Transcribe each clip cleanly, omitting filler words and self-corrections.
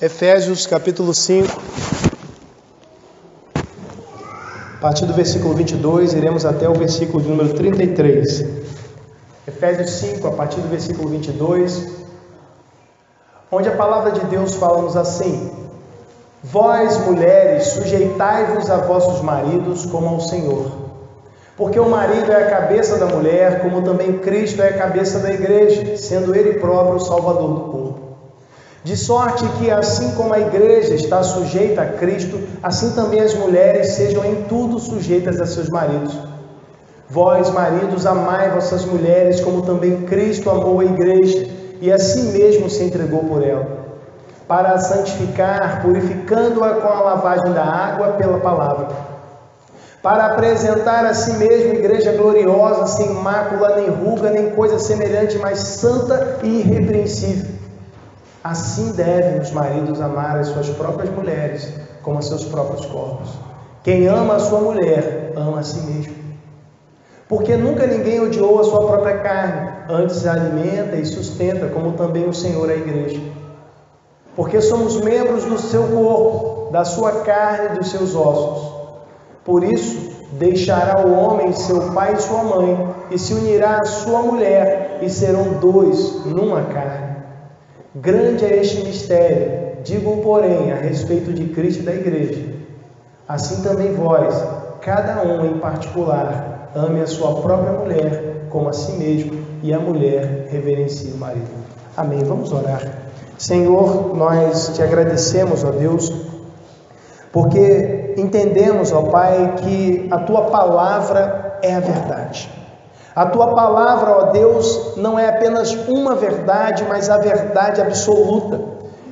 Efésios capítulo 5, a partir do versículo 22, iremos até o versículo de número 33. Efésios 5, a partir do versículo 22, onde a palavra de Deus fala-nos assim: Vós, mulheres, sujeitai-vos a vossos maridos como ao Senhor. Porque o marido é a cabeça da mulher, como também Cristo é a cabeça da igreja, sendo Ele próprio o Salvador do corpo. De sorte que, assim como a igreja está sujeita a Cristo, assim também as mulheres sejam em tudo sujeitas a seus maridos. Vós, maridos, amai vossas mulheres, como também Cristo amou a igreja, e a si mesmo se entregou por ela, para a santificar, purificando-a com a lavagem da água pela palavra, para apresentar a si mesmo igreja gloriosa, sem mácula, nem ruga, nem coisa semelhante, mas santa e irrepreensível. Assim devem os maridos amar as suas próprias mulheres, como a seus próprios corpos. Quem ama a sua mulher, ama a si mesmo. Porque nunca ninguém odiou a sua própria carne, antes a alimenta e sustenta, como também o Senhor a igreja. Porque somos membros do seu corpo, da sua carne e dos seus ossos. Por isso, deixará o homem seu pai e sua mãe, e se unirá à sua mulher, e serão dois numa carne. Grande é este mistério, digo, porém, a respeito de Cristo e da igreja. Assim também vós, cada um em particular, ame a sua própria mulher como a si mesmo, e a mulher reverencie o marido. Amém. Vamos orar. Senhor, nós te agradecemos, ó Deus, porque entendemos, ó Pai, que a tua palavra é a verdade. A tua palavra, ó Deus, não é apenas uma verdade, mas a verdade absoluta.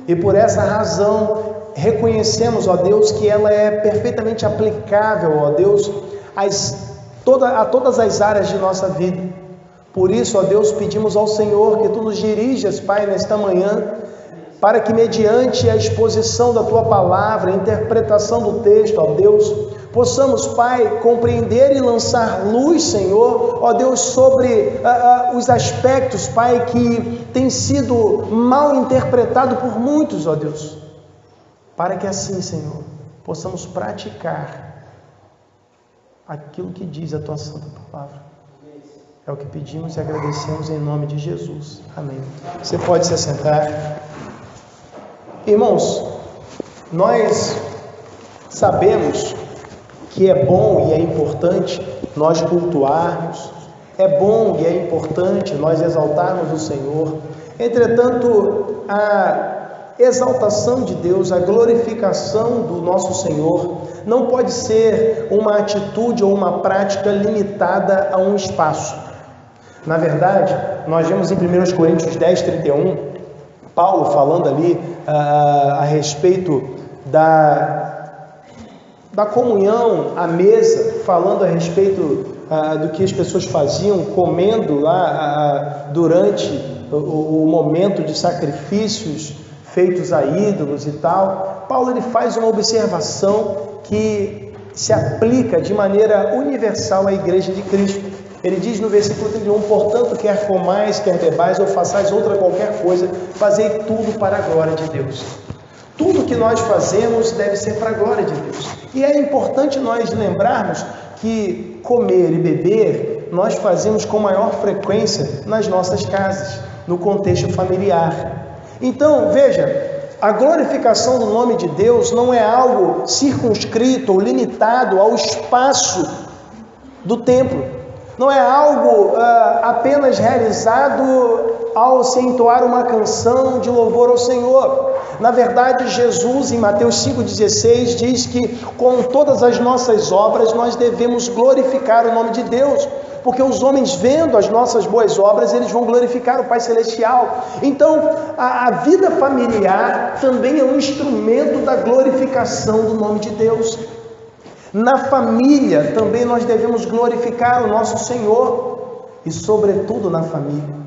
E por essa razão, reconhecemos, ó Deus, que ela é perfeitamente aplicável, ó Deus, a todas as áreas de nossa vida. Por isso, ó Deus, pedimos ao Senhor que tu nos dirijas, Pai, nesta manhã, para que mediante a exposição da tua palavra, a interpretação do texto, ó Deus, possamos, Pai, compreender e lançar luz, Senhor, ó Deus, sobre os aspectos, Pai, que têm sido mal interpretados por muitos, ó Deus, para que assim, Senhor, possamos praticar aquilo que diz a tua santa palavra. É o que pedimos e agradecemos em nome de Jesus. Amém. Você pode se assentar. Irmãos, nós sabemos que é bom e é importante nós cultuarmos, é bom e é importante nós exaltarmos o Senhor. Entretanto, a exaltação de Deus, a glorificação do nosso Senhor, não pode ser uma atitude ou uma prática limitada a um espaço. Na verdade, nós vemos em 1 Coríntios 10, 31, Paulo falando ali a respeito da comunhão à mesa, falando a respeito do que as pessoas faziam, comendo lá durante o momento de sacrifícios feitos a ídolos e tal. Paulo ele faz uma observação que se aplica de maneira universal à igreja de Cristo. Ele diz no versículo 31, portanto, quer comais, quer bebais, ou façais outra qualquer coisa, fazei tudo para a glória de Deus. Tudo que nós fazemos deve ser para a glória de Deus. E é importante nós lembrarmos que comer e beber, nós fazemos com maior frequência nas nossas casas, no contexto familiar. Então, veja, a glorificação do nome de Deus não é algo circunscrito ou limitado ao espaço do templo. Não é algo apenas realizado ao se entoar uma canção de louvor ao Senhor. Na verdade, Jesus, em Mateus 5,16, diz que com todas as nossas obras nós devemos glorificar o nome de Deus, porque os homens, vendo as nossas boas obras, eles vão glorificar o Pai Celestial. Então, a vida familiar também é um instrumento da glorificação do nome de Deus. Na família também nós devemos glorificar o nosso Senhor, e sobretudo na família,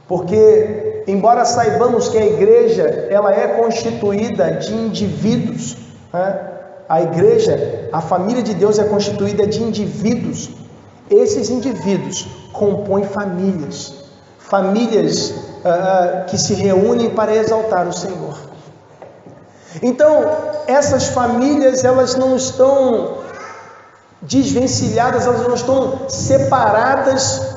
porque embora saibamos que a igreja ela é constituída de indivíduos, né? A igreja, a família de Deus é constituída de indivíduos. Esses indivíduos compõem famílias que se reúnem para exaltar o Senhor. Então, essas famílias, elas não estão desvencilhadas, elas não estão separadas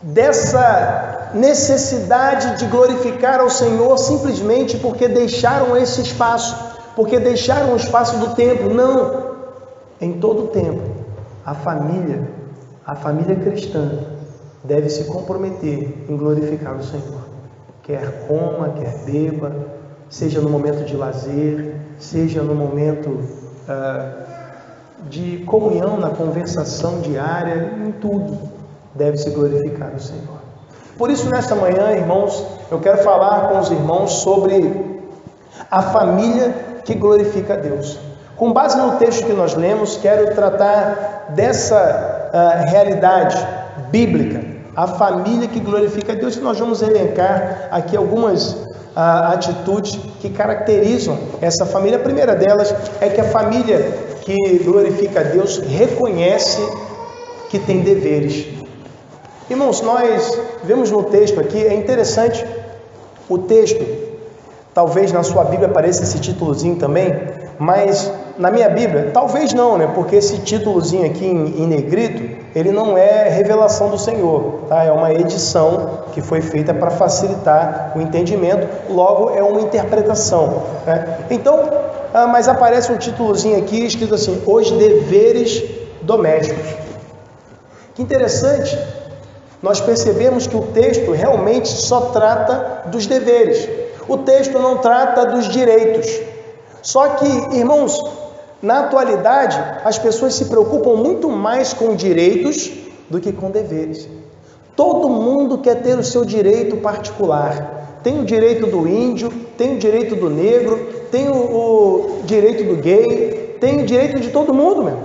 dessa necessidade de glorificar ao Senhor simplesmente porque deixaram esse espaço, porque deixaram o espaço do templo. Não, em todo o tempo, a família cristã deve se comprometer em glorificar o Senhor, quer coma, quer beba, seja no momento de lazer, seja no momento de comunhão, na conversação diária, em tudo deve se glorificar o Senhor. Por isso, nesta manhã, irmãos, eu quero falar com os irmãos sobre a família que glorifica a Deus. Com base no texto que nós lemos, quero tratar dessa realidade bíblica, a família que glorifica a Deus, e nós vamos elencar aqui algumas atitudes que caracterizam essa família. A primeira delas é que a família que glorifica a Deus reconhece que tem deveres. Irmãos, nós vemos no texto aqui, é interessante, o texto, talvez na sua Bíblia apareça esse títulozinho também, mas na minha Bíblia, talvez não, né? Porque esse títulozinho aqui em negrito, ele não é revelação do Senhor, tá? É uma edição que foi feita para facilitar o entendimento, logo é uma interpretação, né? Então, mas aparece um títulozinho aqui escrito assim: os deveres domésticos. Que interessante, nós percebemos que o texto realmente só trata dos deveres, o texto não trata dos direitos. Só que, irmãos, na atualidade, as pessoas se preocupam muito mais com direitos do que com deveres. Todo mundo quer ter o seu direito particular. Tem o direito do índio, tem o direito do negro, tem o direito do gay, tem o direito de todo mundo, meu.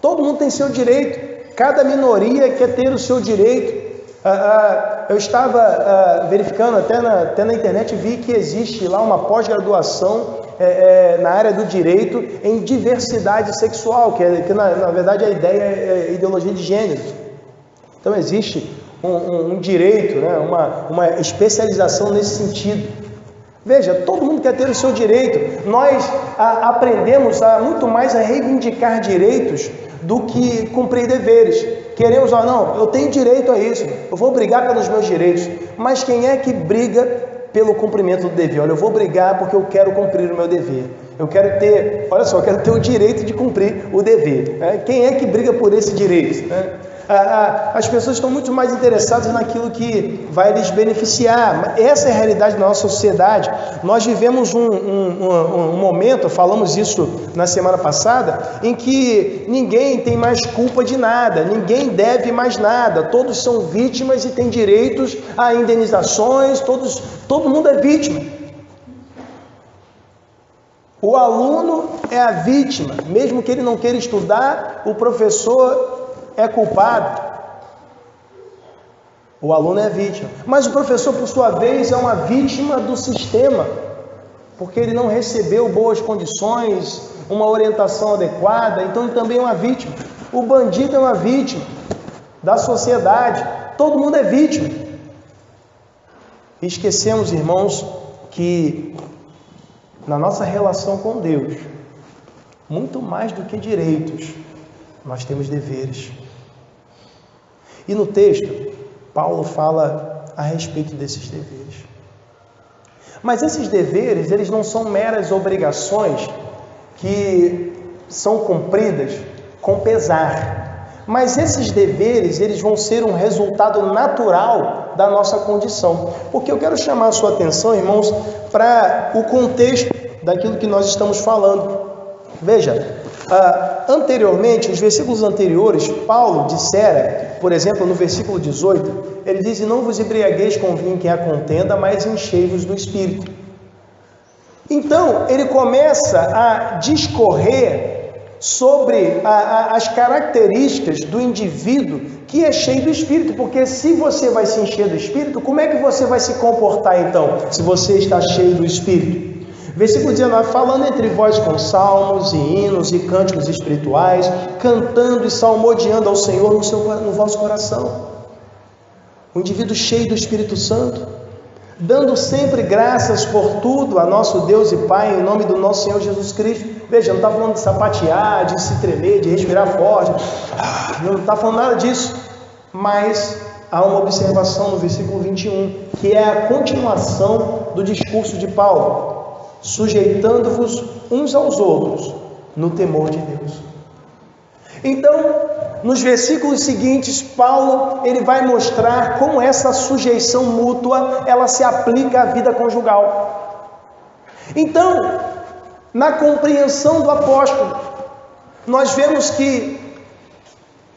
Todo mundo tem seu direito. Cada minoria quer ter o seu direito. Eu estava verificando até na internet, vi que existe lá uma pós-graduação na área do direito em diversidade sexual, que na verdade a ideia é ideologia de gênero. Então existe um direito, né, uma especialização nesse sentido. Veja, todo mundo quer ter o seu direito. Nós aprendemos muito mais a reivindicar direitos do que cumprir deveres. Queremos, não, eu tenho direito a isso, eu vou brigar pelos meus direitos. Mas quem é que briga pelo cumprimento do dever? Olha, eu vou brigar porque eu quero cumprir o meu dever. Eu quero ter, olha só, eu quero ter o direito de cumprir o dever. Quem é que briga por esse direito? As pessoas estão muito mais interessadas naquilo que vai lhes beneficiar. Essa é a realidade da nossa sociedade. Nós vivemos um momento, falamos isso na semana passada, em que ninguém tem mais culpa de nada, ninguém deve mais nada, todos são vítimas e têm direitos a indenizações, todo mundo é vítima. O aluno é a vítima, mesmo que ele não queira estudar, o professor é culpado. O aluno é vítima, mas o professor, por sua vez, é uma vítima do sistema, porque ele não recebeu boas condições, uma orientação adequada, então ele também é uma vítima. O bandido é uma vítima da sociedade, todo mundo é vítima. E esquecemos, irmãos, que na nossa relação com Deus, muito mais do que direitos, nós temos deveres. E no texto, Paulo fala a respeito desses deveres. Mas esses deveres, eles não são meras obrigações que são cumpridas com pesar. Mas esses deveres, eles vão ser um resultado natural da nossa condição. Porque eu quero chamar a sua atenção, irmãos, para o contexto daquilo que nós estamos falando. Veja, anteriormente, os versículos anteriores, Paulo dissera, por exemplo, no versículo 18, ele diz: não vos embriagueis com vinho que há contenda, mas enchei-vos do Espírito. Então, ele começa a discorrer sobre as características do indivíduo que é cheio do Espírito, porque se você vai se encher do Espírito, como é que você vai se comportar então, se você está cheio do Espírito? Versículo 19, falando entre vós com salmos e hinos e cânticos espirituais, cantando e salmodiando ao Senhor no vosso coração. O indivíduo cheio do Espírito Santo. dando sempre graças por tudo a nosso Deus e Pai, em nome do nosso Senhor Jesus Cristo. Veja, não está falando de sapatear, de se tremer, de respirar forte, não está falando nada disso, mas há uma observação no versículo 21, que é a continuação do discurso de Paulo: sujeitando-vos uns aos outros no temor de Deus. Então, nos versículos seguintes, Paulo ele vai mostrar como essa sujeição mútua ela se aplica à vida conjugal. Então, na compreensão do apóstolo, nós vemos que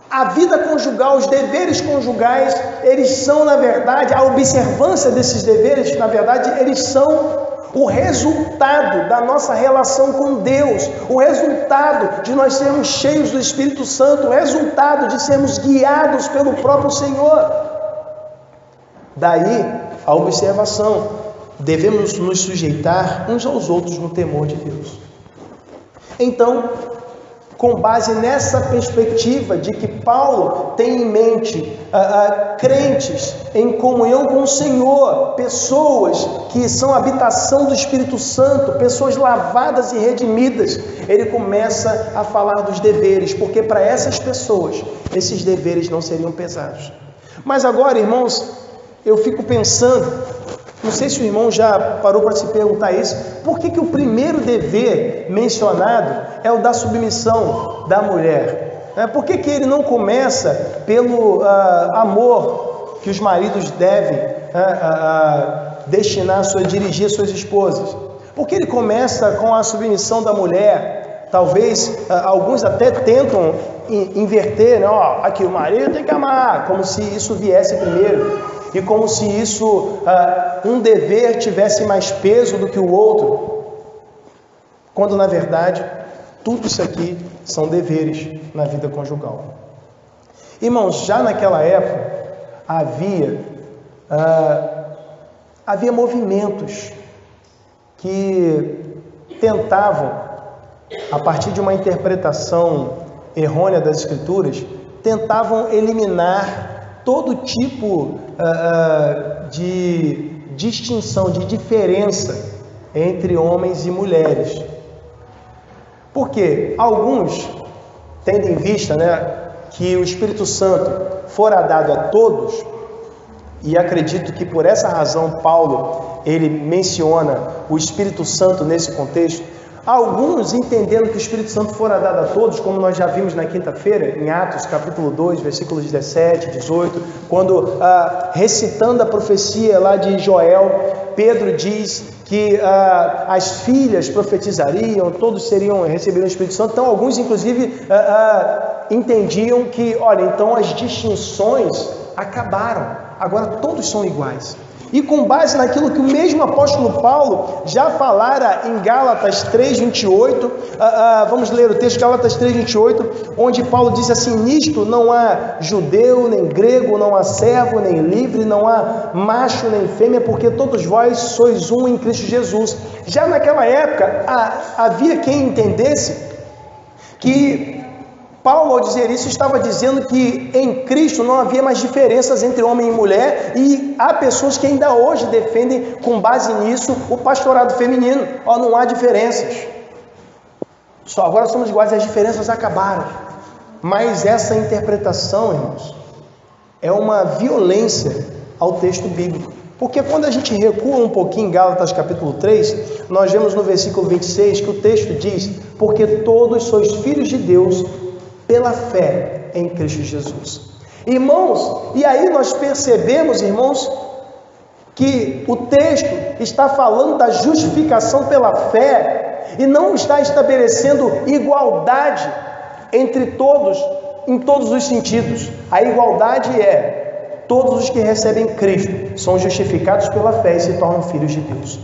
a vida conjugal, os deveres conjugais, eles são, na verdade, a observância desses deveres, na verdade, eles são o resultado da nossa relação com Deus, o resultado de nós sermos cheios do Espírito Santo, o resultado de sermos guiados pelo próprio Senhor. Daí a observação: devemos nos sujeitar uns aos outros no temor de Deus. Então, com base nessa perspectiva de que Paulo tem em mente crentes em comunhão com o Senhor, pessoas que são habitação do Espírito Santo, pessoas lavadas e redimidas, ele começa a falar dos deveres, porque para essas pessoas, esses deveres não seriam pesados. Mas agora, irmãos, eu fico pensando, não sei se o irmão já parou para se perguntar isso, por que o primeiro dever mencionado é o da submissão da mulher? Por que ele não começa pelo amor que os maridos devem destinar dirigir suas esposas? Por que ele começa com a submissão da mulher? Talvez alguns até tentam inverter, né? Aqui o marido tem que amar, como se isso viesse primeiro. E como se isso, um dever tivesse mais peso do que o outro, quando na verdade, tudo isso aqui são deveres na vida conjugal. Irmãos, já naquela época, havia movimentos que tentavam, a partir de uma interpretação errônea das Escrituras, tentavam eliminar todo tipo de distinção, de diferença entre homens e mulheres. Porque alguns tendo em vista, que o Espírito Santo fora dado a todos, e acredito que por essa razão Paulo ele menciona o Espírito Santo nesse contexto. Alguns entendendo que o Espírito Santo fora dado a todos, como nós já vimos na quinta-feira, em Atos capítulo 2, versículos 17, 18, quando recitando a profecia lá de Joel, Pedro diz que as filhas profetizariam, todos receberiam o Espírito Santo. Então alguns inclusive entendiam que, olha, então as distinções acabaram, agora todos são iguais. E com base naquilo que o mesmo apóstolo Paulo já falara em Gálatas 3:28, vamos ler o texto, Gálatas 3:28, onde Paulo diz assim: nisto não há judeu, nem grego, não há servo, nem livre, não há macho, nem fêmea, porque todos vós sois um em Cristo Jesus. Já naquela época, havia quem entendesse que Paulo, ao dizer isso, estava dizendo que em Cristo não havia mais diferenças entre homem e mulher, e há pessoas que ainda hoje defendem, com base nisso, o pastorado feminino. Não há diferenças. Só agora somos iguais, as diferenças acabaram. Mas essa interpretação, irmãos, é uma violência ao texto bíblico. Porque quando a gente recua um pouquinho em Gálatas capítulo 3, nós vemos no versículo 26 que o texto diz: porque todos sois filhos de Deus pela fé em Cristo Jesus. Irmãos, e aí nós percebemos, irmãos, que o texto está falando da justificação pela fé e não está estabelecendo igualdade entre todos, em todos os sentidos. A igualdade é: todos os que recebem Cristo são justificados pela fé e se tornam filhos de Deus.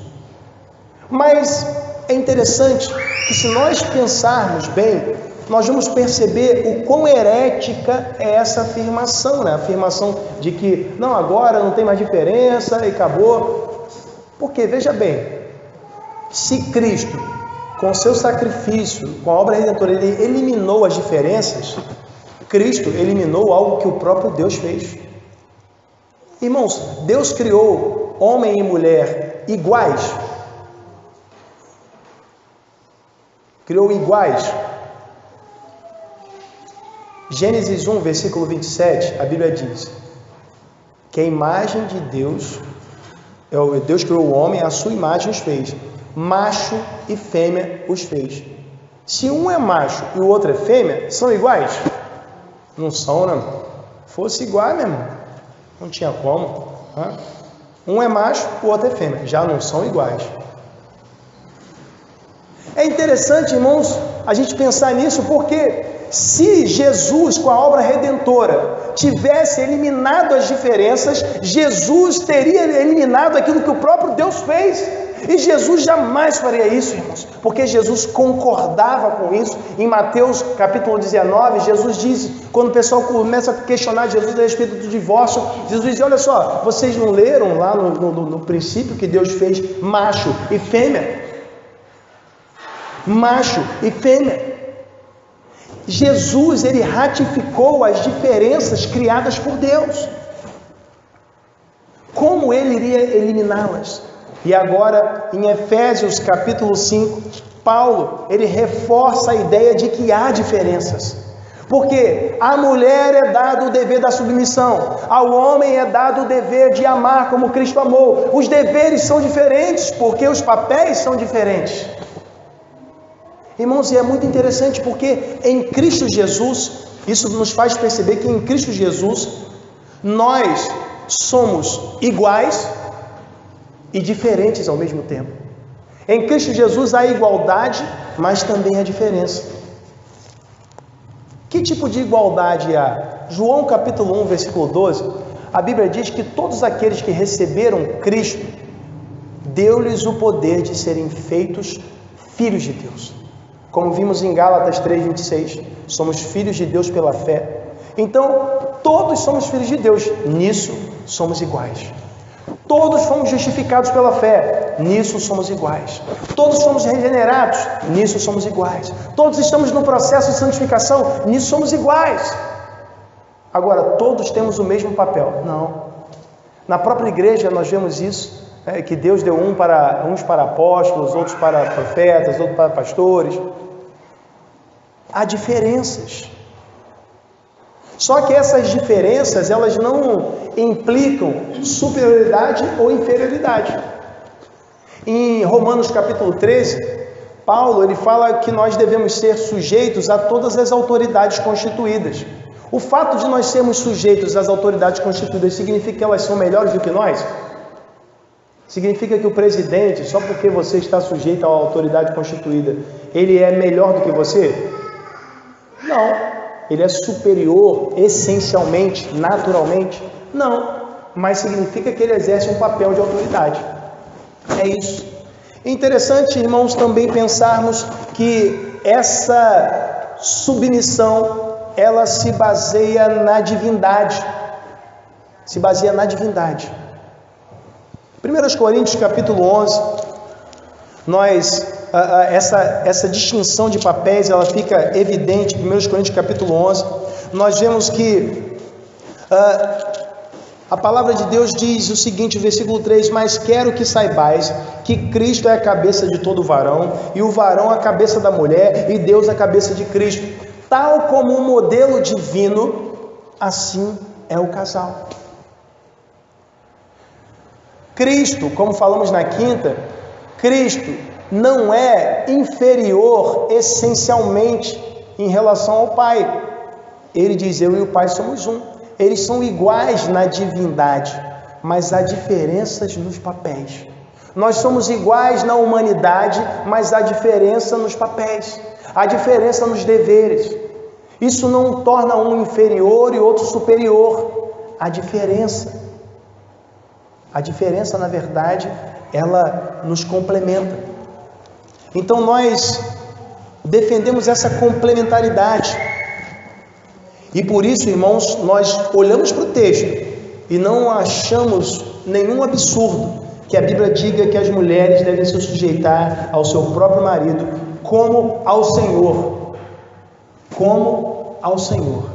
Mas é interessante que, se nós pensarmos bem, nós vamos perceber o quão herética é essa afirmação, A afirmação de que, não, agora não tem mais diferença e acabou. Porque, veja bem, se Cristo, com seu sacrifício, com a obra redentora, ele eliminou as diferenças, Cristo eliminou algo que o próprio Deus fez. Irmãos, Deus criou homem e mulher iguais. Criou iguais. Gênesis 1, versículo 27, a Bíblia diz que a imagem de Deus, Deus criou o homem, a sua imagem os fez. Macho e fêmea os fez. Se um é macho e o outro é fêmea, são iguais? Não são, né? Fosse igual, meu irmão, não tinha como. Um é macho, o outro é fêmea. Já não são iguais. É interessante, irmãos, a gente pensar nisso, porque se Jesus, com a obra redentora, tivesse eliminado as diferenças, Jesus teria eliminado aquilo que o próprio Deus fez. E Jesus jamais faria isso, irmãos, porque Jesus concordava com isso. Em Mateus capítulo 19, Jesus diz, quando o pessoal começa a questionar Jesus a respeito do divórcio, Jesus diz, olha só, vocês não leram lá no princípio que Deus fez macho e fêmea? Macho e fêmea. Jesus, ele ratificou as diferenças criadas por Deus. Como ele iria eliminá-las? E agora, em Efésios capítulo 5, Paulo, ele reforça a ideia de que há diferenças. Porque à mulher é dado o dever da submissão, ao homem é dado o dever de amar como Cristo amou. Os deveres são diferentes, porque os papéis são diferentes. Irmãos, e é muito interessante porque em Cristo Jesus, isso nos faz perceber que em Cristo Jesus, nós somos iguais e diferentes ao mesmo tempo. Em Cristo Jesus há igualdade, mas também há diferença. Que tipo de igualdade há? João capítulo 1, versículo 12, a Bíblia diz que todos aqueles que receberam Cristo, deu-lhes o poder de serem feitos filhos de Deus. Como vimos em Gálatas 3, 26, somos filhos de Deus pela fé. Então, todos somos filhos de Deus, nisso somos iguais. Todos fomos justificados pela fé, nisso somos iguais. Todos fomos regenerados, nisso somos iguais. Todos estamos no processo de santificação, nisso somos iguais. Agora, todos temos o mesmo papel? Não. Na própria igreja nós vemos isso, que Deus deu uns para apóstolos, outros para profetas, outros para pastores. Há diferenças. Só que essas diferenças, elas não implicam superioridade ou inferioridade. Em Romanos capítulo 13, Paulo, ele fala que nós devemos ser sujeitos a todas as autoridades constituídas. O fato de nós sermos sujeitos às autoridades constituídas significa que elas são melhores do que nós? Significa que o presidente, só porque você está sujeito à autoridade constituída, ele é melhor do que você? Não. Ele é superior essencialmente, naturalmente? Não. Mas significa que ele exerce um papel de autoridade. É isso. É interessante, irmãos, também pensarmos que essa submissão, ela se baseia na divindade. Se baseia na divindade. 1 Coríntios capítulo 11, essa distinção de papéis, ela fica evidente. 1 Coríntios capítulo 11, nós vemos que a palavra de Deus diz o seguinte, versículo 3, mas quero que saibais que Cristo é a cabeça de todo varão, e o varão a cabeça da mulher, e Deus a cabeça de Cristo. Tal como um modelo divino, assim é o casal. Cristo, como falamos na quinta, Cristo não é inferior essencialmente em relação ao Pai. Ele diz, eu e o Pai somos um. Eles são iguais na divindade, mas há diferenças nos papéis. Nós somos iguais na humanidade, mas há diferença nos papéis. Há diferença nos deveres. Isso não torna um inferior e outro superior. Há diferença. A diferença, na verdade, ela nos complementa. Então nós defendemos essa complementaridade. E por isso, irmãos, nós olhamos para o texto e não achamos nenhum absurdo que a Bíblia diga que as mulheres devem se sujeitar ao seu próprio marido como ao Senhor. Como ao Senhor.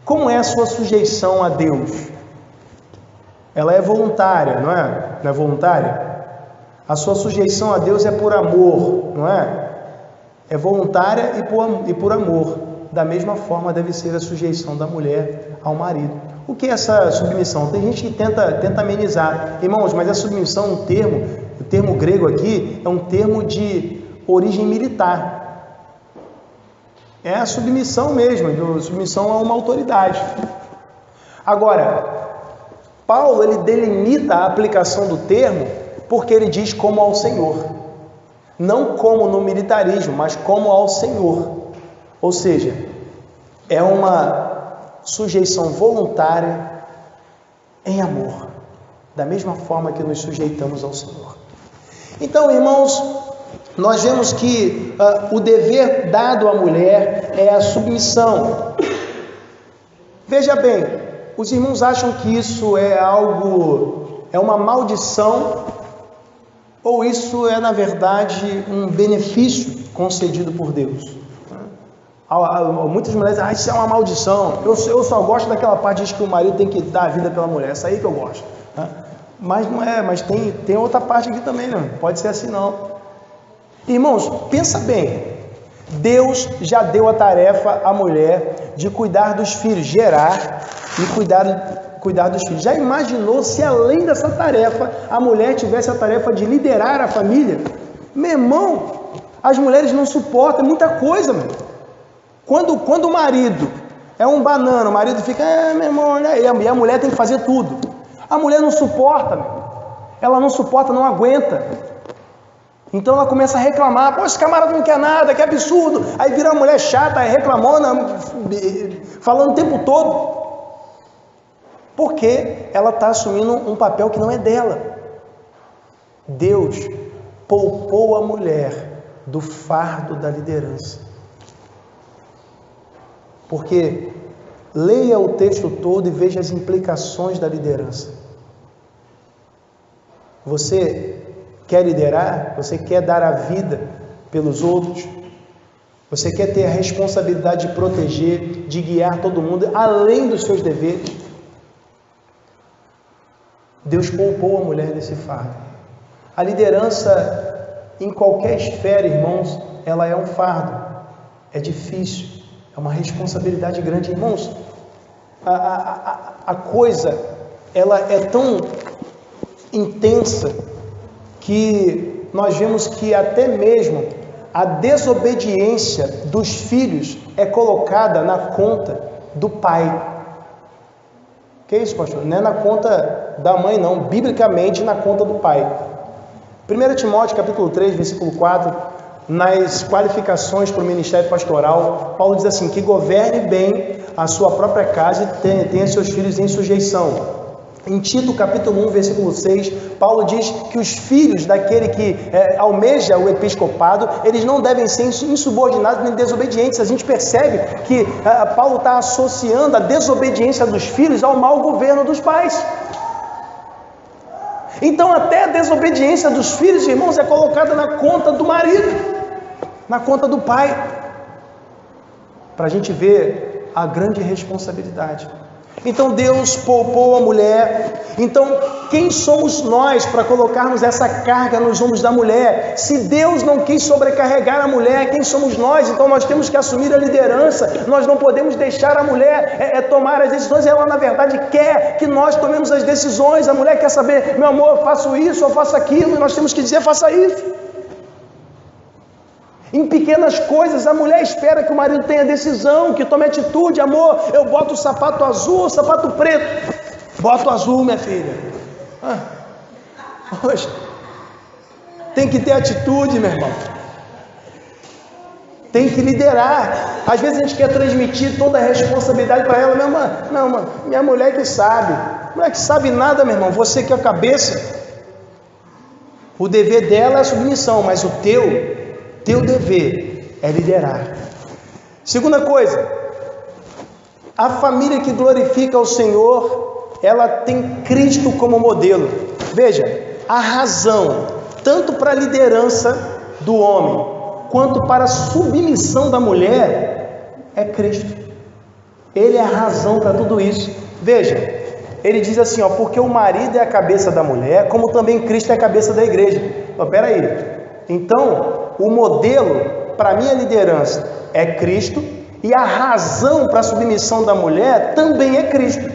Como é a sua sujeição a Deus? ela é voluntária, não é? Não é voluntária? A sua sujeição a Deus é por amor, não é? É voluntária e por amor. Da mesma forma deve ser a sujeição da mulher ao marido. O que é essa submissão? Tem gente que tenta amenizar. Irmãos, mas a submissão é um termo, o termo grego aqui é um termo de origem militar. É a submissão mesmo, submissão a uma autoridade. Agora, Paulo, ele delimita a aplicação do termo porque ele diz como ao Senhor. Não como no militarismo, mas como ao Senhor. Ou seja, é uma sujeição voluntária em amor, da mesma forma que nos sujeitamos ao Senhor. Então, irmãos, nós vemos que o dever dado à mulher é a submissão. Veja bem, os irmãos acham que isso é uma maldição, ou isso é, na verdade, um benefício concedido por Deus? Muitas mulheres dizem, isso é uma maldição, eu só gosto daquela parte de que o marido tem que dar a vida pela mulher, essa aí que eu gosto. Mas não é, mas tem outra parte aqui também, não pode ser assim não. Irmãos, pensa bem, Deus já deu a tarefa à mulher de cuidar dos filhos, gerar e cuidar dos filhos. Já imaginou se além dessa tarefa, a mulher tivesse a tarefa de liderar a família? Meu irmão, as mulheres não suportam, é muita coisa, meu. Quando o marido é um banana, o marido fica, meu irmão, e a mulher tem que fazer tudo. A mulher não suporta, meu. Ela não suporta, não aguenta. Então ela começa a reclamar, pô, esse camarada não quer nada, que absurdo. Aí vira uma mulher chata, reclamona, falando o tempo todo. Porque ela está assumindo um papel que não é dela. Deus poupou a mulher do fardo da liderança. Porque leia o texto todo e veja as implicações da liderança. Você quer liderar? Você quer dar a vida pelos outros? Você quer ter a responsabilidade de proteger, de guiar todo mundo, além dos seus deveres? Deus poupou a mulher desse fardo. A liderança, em qualquer esfera, irmãos, ela é um fardo. É difícil. É uma responsabilidade grande, irmãos. A coisa, ela é tão intensa que nós vemos que até mesmo a desobediência dos filhos é colocada na conta do pai. Que isso, pastor? Não é na conta da mãe, não. Biblicamente, na conta do pai. 1 Timóteo, capítulo 3, versículo 4... nas qualificações para o ministério pastoral, Paulo diz assim, que governe bem a sua própria casa e tenha seus filhos em sujeição. Em Tito, capítulo 1, versículo 6, Paulo diz que os filhos daquele que almeja o episcopado, eles não devem ser insubordinados nem desobedientes. A gente percebe que Paulo está associando a desobediência dos filhos ao mau governo dos pais. Então até a desobediência dos filhos, irmãos, é colocada na conta do marido, na conta do pai, para a gente ver a grande responsabilidade. Então Deus poupou a mulher. Então quem somos nós para colocarmos essa carga nos ombros da mulher? Se Deus não quis sobrecarregar a mulher, quem somos nós? Então nós temos que assumir a liderança. Nós não podemos deixar a mulher tomar as decisões. Ela na verdade quer que nós tomemos as decisões. A mulher quer saber, meu amor, eu faço isso, eu faço aquilo, e nós temos que dizer, faça isso. Em pequenas coisas, a mulher espera que o marido tenha decisão, que tome atitude. Amor, eu boto o sapato azul ou o sapato preto? Boto azul, minha filha. Poxa, tem que ter atitude, meu irmão. Tem que liderar. Às vezes a gente quer transmitir toda a responsabilidade para ela. Não, minha mulher que sabe. Mulher que sabe nada, meu irmão. Você que é a cabeça. O dever dela é a submissão, mas o teu dever é liderar. Segunda coisa, a família que glorifica o Senhor, ela tem Cristo como modelo. Veja, a razão, tanto para a liderança do homem, quanto para a submissão da mulher, é Cristo. Ele é a razão para tudo isso. Veja, ele diz assim, ó, porque o marido é a cabeça da mulher, como também Cristo é a cabeça da igreja. Espera aí. Então, o modelo para minha liderança é Cristo, e a razão para a submissão da mulher também é Cristo.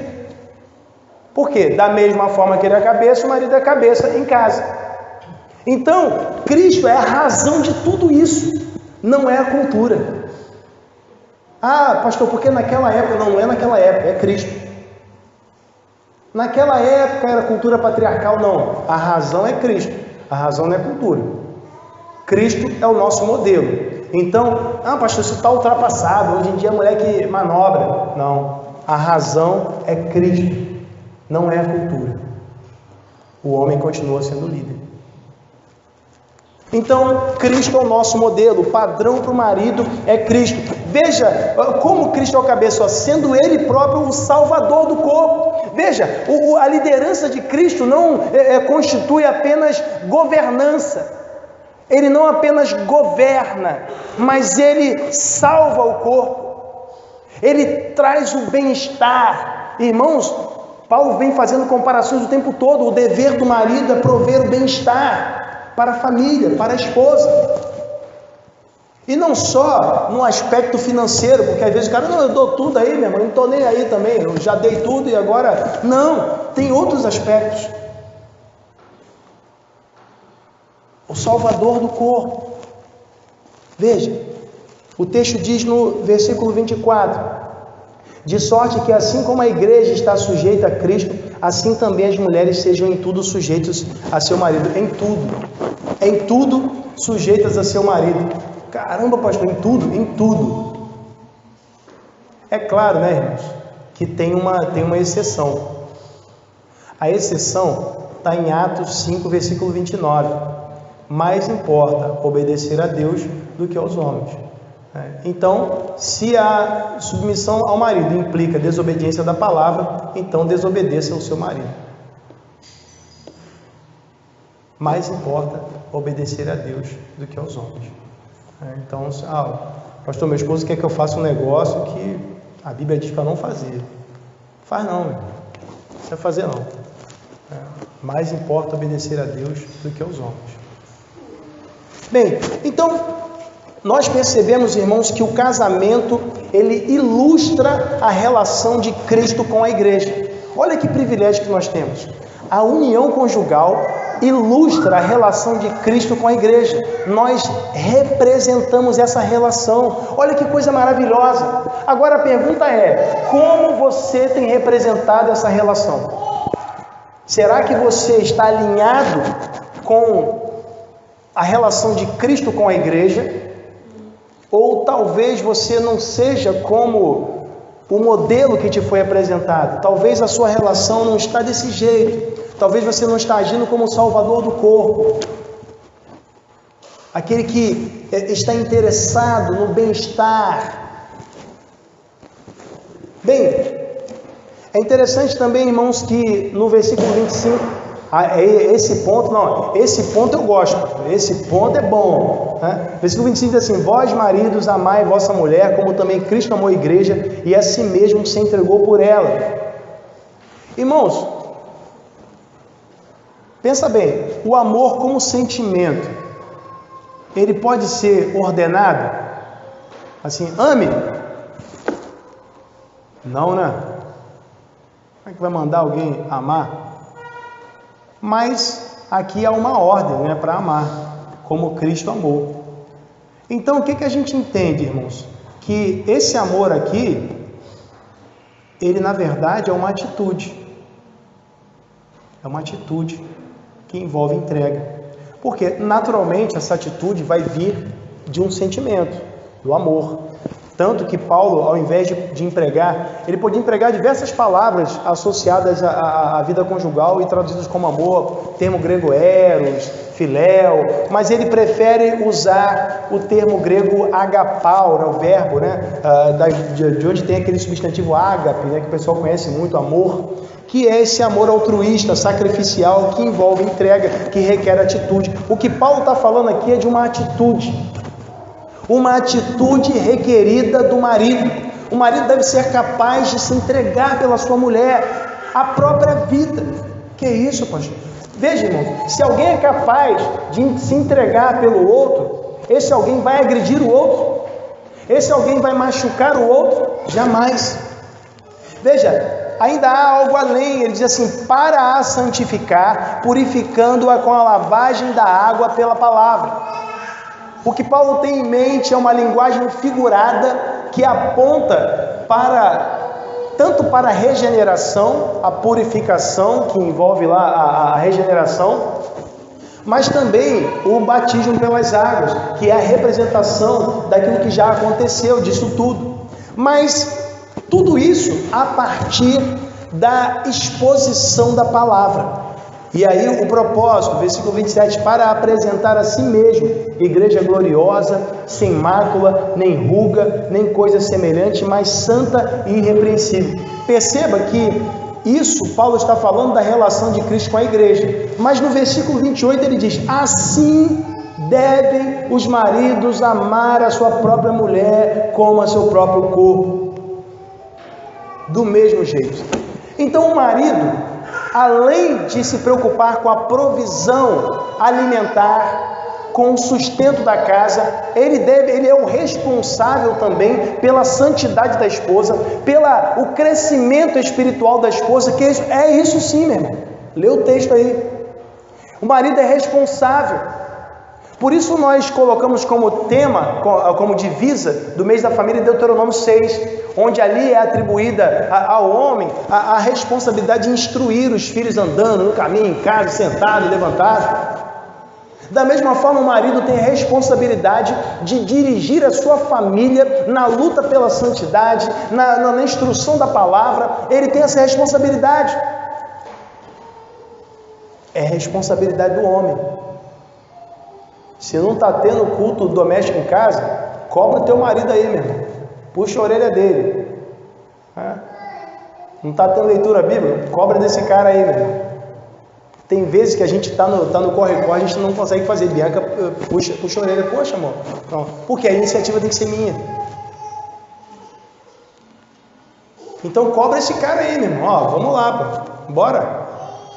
Por quê? Da mesma forma que ele é a cabeça, o marido é a cabeça em casa. Então, Cristo é a razão de tudo isso, não é a cultura. Ah, pastor, porque naquela época, não é naquela época, é Cristo. Naquela época era cultura patriarcal, não. A razão é Cristo, a razão não é cultura. Cristo é o nosso modelo. Então, pastor, isso está ultrapassado, hoje em dia a mulher que manobra. Não, a razão é Cristo, não é a cultura. O homem continua sendo líder. Então, Cristo é o nosso modelo, o padrão para o marido é Cristo. Veja como Cristo é o cabeça, sendo Ele próprio o Salvador do corpo. Veja, a liderança de Cristo não constitui apenas governança. Ele não apenas governa, mas Ele salva o corpo. Ele traz o bem-estar. Irmãos, Paulo vem fazendo comparações o tempo todo. O dever do marido é prover o bem-estar para a família, para a esposa. E não só no aspecto financeiro, porque às vezes o cara, não, eu dou tudo aí, meu irmão, não estou nem aí também, eu já dei tudo e agora... Não, tem outros aspectos. O Salvador do corpo. Veja, o texto diz no versículo 24: de sorte que assim como a igreja está sujeita a Cristo, assim também as mulheres sejam em tudo sujeitas a seu marido. Em tudo sujeitas a seu marido. Caramba, pastor, em tudo. É claro, né, irmãos, que tem uma exceção. A exceção está em Atos 5, versículo 29. Mais importa obedecer a Deus do que aos homens. Então, se a submissão ao marido implica desobediência da palavra, então desobedeça ao seu marido. Mais importa obedecer a Deus do que aos homens. Então, pastor, meu esposo quer que eu faça um negócio que a Bíblia diz para não fazer. Faz não, meu. Não precisa fazer não. Mais importa obedecer a Deus do que aos homens. Bem, então, nós percebemos, irmãos, que o casamento, ele ilustra a relação de Cristo com a igreja. Olha que privilégio que nós temos. A união conjugal ilustra a relação de Cristo com a igreja. Nós representamos essa relação. Olha que coisa maravilhosa. Agora a pergunta é: como você tem representado essa relação? Será que você está alinhado com a relação de Cristo com a igreja? Ou talvez você não seja como o modelo que te foi apresentado. Talvez a sua relação não está desse jeito. Talvez você não está agindo como o Salvador do corpo. Aquele que está interessado no bem-estar. Bem, é interessante também, irmãos, que no versículo 25, esse ponto eu gosto, esse ponto é bom. Versículo 25 diz assim: vós maridos amai vossa mulher, como também Cristo amou a igreja, e a si mesmo se entregou por ela. Irmãos, pensa bem, o amor como sentimento, ele pode ser ordenado? Assim, ame? Não, né? Como é que vai mandar alguém amar? Mas aqui há uma ordem, né, para amar, como Cristo amou. Então, o que a gente entende, irmãos? Que esse amor aqui, ele na verdade é uma atitude. É uma atitude que envolve entrega. Porque naturalmente essa atitude vai vir de um sentimento, do amor. Tanto que Paulo, ao invés de empregar, ele podia empregar diversas palavras associadas à vida conjugal e traduzidas como amor, termo grego eros, filéu, mas ele prefere usar o termo grego agapau, o verbo, de onde tem aquele substantivo ágape, que o pessoal conhece muito, amor, que é esse amor altruísta, sacrificial, que envolve entrega, que requer atitude. O que Paulo está falando aqui é de uma atitude requerida do marido. O marido deve ser capaz de se entregar pela sua mulher. a própria vida. Que isso, pastor? Veja, irmão, se alguém é capaz de se entregar pelo outro, esse alguém vai agredir o outro? Esse alguém vai machucar o outro? Jamais. Veja, ainda há algo além. Ele diz assim: para a santificar, purificando-a com a lavagem da água pela palavra. O que Paulo tem em mente é uma linguagem figurada que aponta tanto para a regeneração, a purificação, que envolve lá a regeneração, mas também o batismo pelas águas, que é a representação daquilo que já aconteceu, disso tudo. Mas tudo isso a partir da exposição da palavra. E aí o propósito, versículo 27, para apresentar a si mesmo, igreja gloriosa, sem mácula, nem ruga, nem coisa semelhante, mas santa e irrepreensível. Perceba que isso, Paulo está falando da relação de Cristo com a igreja. Mas no versículo 28 ele diz: assim devem os maridos amar a sua própria mulher como a seu próprio corpo. Do mesmo jeito. Então o marido, além de se preocupar com a provisão alimentar, com o sustento da casa, ele é o responsável também pela santidade da esposa, o crescimento espiritual da esposa, que é isso sim, meu irmão. Lê o texto aí. O marido é responsável. Por isso nós colocamos como tema, como divisa do mês da família, Deuteronômio 6, onde ali é atribuída ao homem a responsabilidade de instruir os filhos andando no caminho, em casa, sentado, levantado. Da mesma forma, o marido tem a responsabilidade de dirigir a sua família na luta pela santidade, na instrução da palavra. Ele tem essa responsabilidade. É responsabilidade do homem. Se não está tendo culto doméstico em casa, cobra o teu marido aí, meu irmão. Puxa a orelha dele. Não está tendo leitura bíblica? Cobra desse cara aí, meu irmão. Tem vezes que a gente está no corre-corre, a gente não consegue fazer. Bianca puxa a orelha. Poxa, amor. Não. Porque a iniciativa tem que ser minha. Então cobra esse cara aí, meu irmão. Ó, vamos lá, pô. Bora.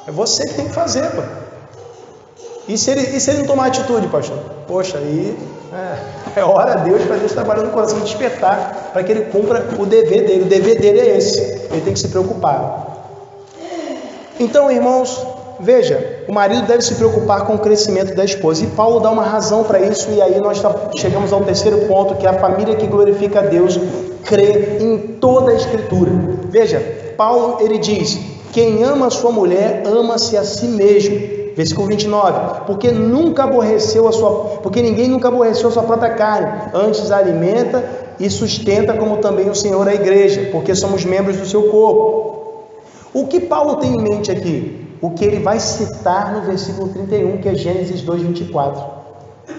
É você que tem que fazer, pô. E se ele não tomar atitude, pastor? Poxa, aí é hora de Deus, para Deus trabalhar no coração, despertar, para que ele cumpra o dever dele. O dever dele é esse. Ele tem que se preocupar. Então, irmãos, veja, o marido deve se preocupar com o crescimento da esposa. E Paulo dá uma razão para isso, e aí nós chegamos ao terceiro ponto, que é a família que glorifica a Deus crê em toda a Escritura. Veja, Paulo, ele diz: quem ama a sua mulher, ama-se a si mesmo. Versículo 29, porque ninguém nunca aborreceu a sua própria carne, antes a alimenta e sustenta, como também o Senhor a igreja, porque somos membros do seu corpo. O que Paulo tem em mente aqui? O que ele vai citar no versículo 31, que é Gênesis 2:24.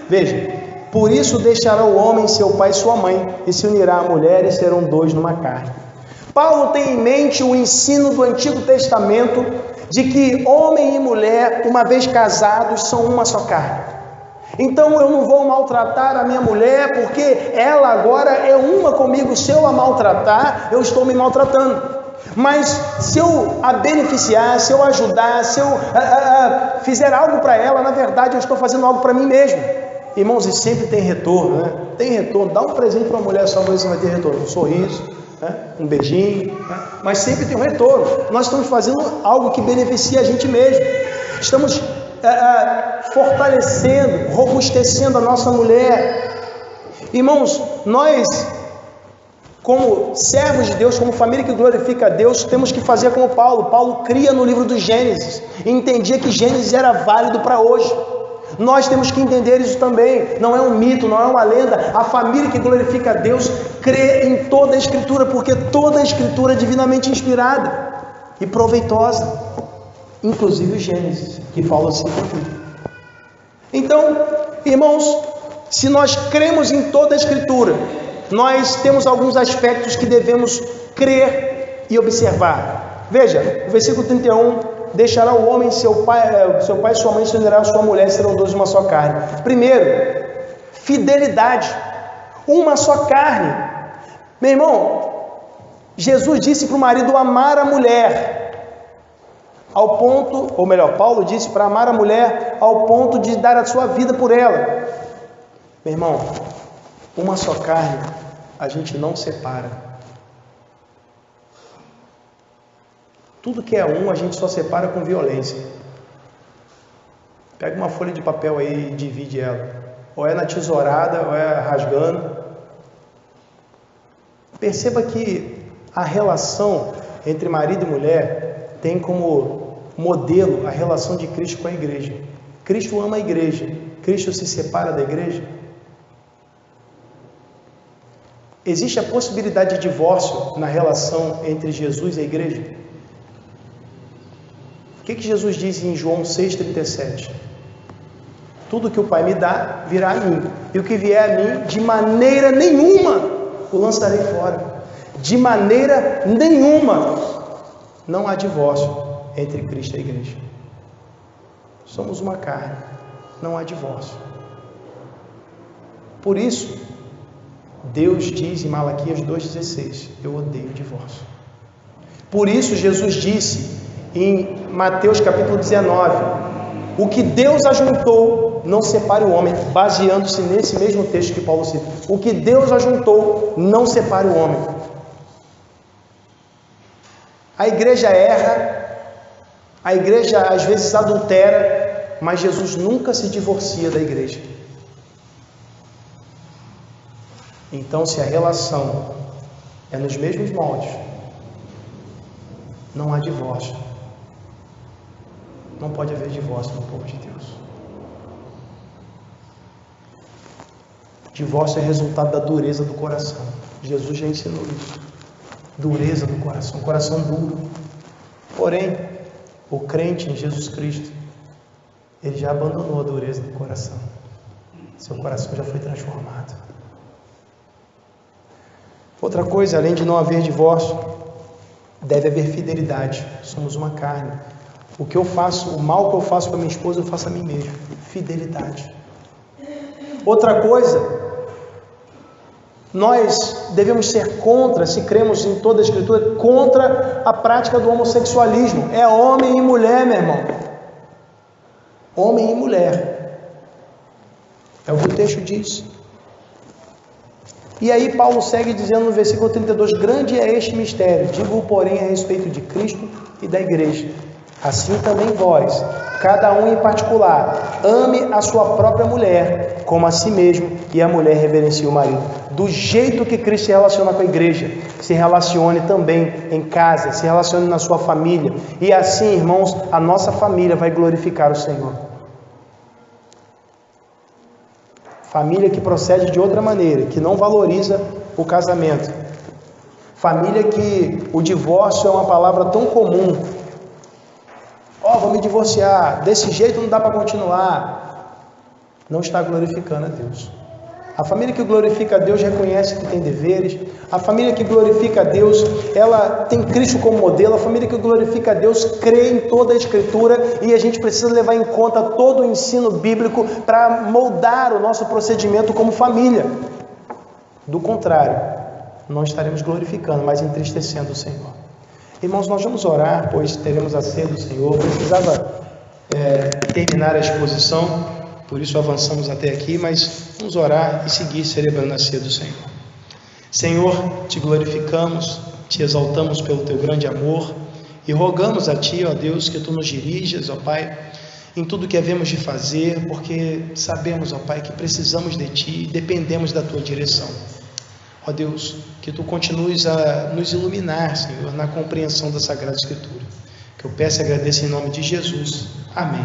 Veja, por isso deixará o homem seu pai e sua mãe, e se unirá à mulher, e serão dois numa carne. Paulo tem em mente o ensino do Antigo Testamento, de que homem e mulher, uma vez casados, são uma só carne. Então eu não vou maltratar a minha mulher, porque ela agora é uma comigo. Se eu a maltratar, eu estou me maltratando. Mas se eu a beneficiar, se eu ajudar, se eu fizer algo para ela, na verdade eu estou fazendo algo para mim mesmo. Irmãos, e sempre tem retorno, né? Tem retorno. Dá um presente para uma mulher só, você vai ter retorno. Um sorriso, um beijinho, mas sempre tem um retorno. Nós estamos fazendo algo que beneficia a gente mesmo. Estamos fortalecendo, robustecendo a nossa mulher. Irmãos, nós, como servos de Deus, como família que glorifica a Deus, temos que fazer como Paulo. Paulo cria no livro do Gênesis e entendia que Gênesis era válido para hoje. Nós temos que entender isso também. Não é um mito, não é uma lenda. A família que glorifica a Deus crê em toda a Escritura, porque toda a Escritura é divinamente inspirada e proveitosa, inclusive o Gênesis, que Paulo cita aqui. Então, irmãos, se nós cremos em toda a Escritura, nós temos alguns aspectos que devemos crer e observar. Veja, o versículo 31. Deixará o homem seu pai e sua mãe, se unirá a sua mulher, e serão dois uma só carne. Primeiro, fidelidade. Uma só carne. Meu irmão, Jesus disse para o marido amar a mulher. ao ponto, ou melhor, Paulo disse para amar a mulher ao ponto de dar a sua vida por ela. Meu irmão, uma só carne a gente não separa. Tudo que é um a gente só separa com violência. Pega uma folha de papel aí e divide ela. Ou é na tesourada, ou é rasgando. Perceba que a relação entre marido e mulher tem como modelo a relação de Cristo com a igreja. Cristo ama a igreja. Cristo se separa da igreja. Existe a possibilidade de divórcio na relação entre Jesus e a igreja? O que Jesus diz em João 6,37? Tudo que o Pai me dá, virá a mim. E o que vier a mim, de maneira nenhuma, o lançarei fora. De maneira nenhuma. Não há divórcio entre Cristo e a igreja. Somos uma carne. Não há divórcio. Por isso, Deus diz em Malaquias 2,16, eu odeio o divórcio. Por isso, Jesus disse em Mateus capítulo 19, o que Deus ajuntou, não separe o homem, baseando-se nesse mesmo texto que Paulo cita. O que Deus ajuntou, não separe o homem. A igreja erra, a igreja às vezes adultera, mas Jesus nunca se divorcia da igreja. Então, se a relação é nos mesmos moldes, não há divórcio. Não pode haver divórcio no povo de Deus. Divórcio é resultado da dureza do coração. Jesus já ensinou isso. Dureza do coração, coração duro. Porém, o crente em Jesus Cristo, ele já abandonou a dureza do coração. Seu coração já foi transformado. Outra coisa, além de não haver divórcio, deve haver fidelidade. Somos uma carne. O que eu faço, o mal que eu faço para minha esposa, eu faço a mim mesmo. Fidelidade. Outra coisa, nós devemos ser contra, se cremos em toda a Escritura, contra a prática do homossexualismo. É homem e mulher, meu irmão. Homem e mulher. É o que o texto diz. E aí Paulo segue dizendo no versículo 32, grande é este mistério, digo porém a respeito de Cristo e da igreja. Assim também vós, cada um em particular, ame a sua própria mulher, como a si mesmo, e a mulher reverencie o marido. Do jeito que Cristo se relaciona com a igreja, se relacione também em casa, se relacione na sua família. E assim, irmãos, a nossa família vai glorificar o Senhor. Família que procede de outra maneira, que não valoriza o casamento. Família que o divórcio é uma palavra tão comum. Vou me divorciar, desse jeito não dá para continuar. Não está glorificando a Deus. A família que glorifica a Deus reconhece que tem deveres. A família que glorifica a Deus, ela tem Cristo como modelo. A família que glorifica a Deus crê em toda a Escritura e a gente precisa levar em conta todo o ensino bíblico para moldar o nosso procedimento como família. Do contrário, não estaremos glorificando, mas entristecendo o Senhor. Irmãos, nós vamos orar, pois teremos a ceia do Senhor. Precisava terminar a exposição, por isso avançamos até aqui, mas vamos orar e seguir celebrando a ceia do Senhor. Senhor, te glorificamos, te exaltamos pelo teu grande amor e rogamos a ti, ó Deus, que tu nos dirijas, ó Pai, em tudo que havemos de fazer, porque sabemos, ó Pai, que precisamos de ti e dependemos da tua direção. Ó Deus, que tu continues a nos iluminar, Senhor, na compreensão da Sagrada Escritura. Que eu peço e agradeço em nome de Jesus. Amém.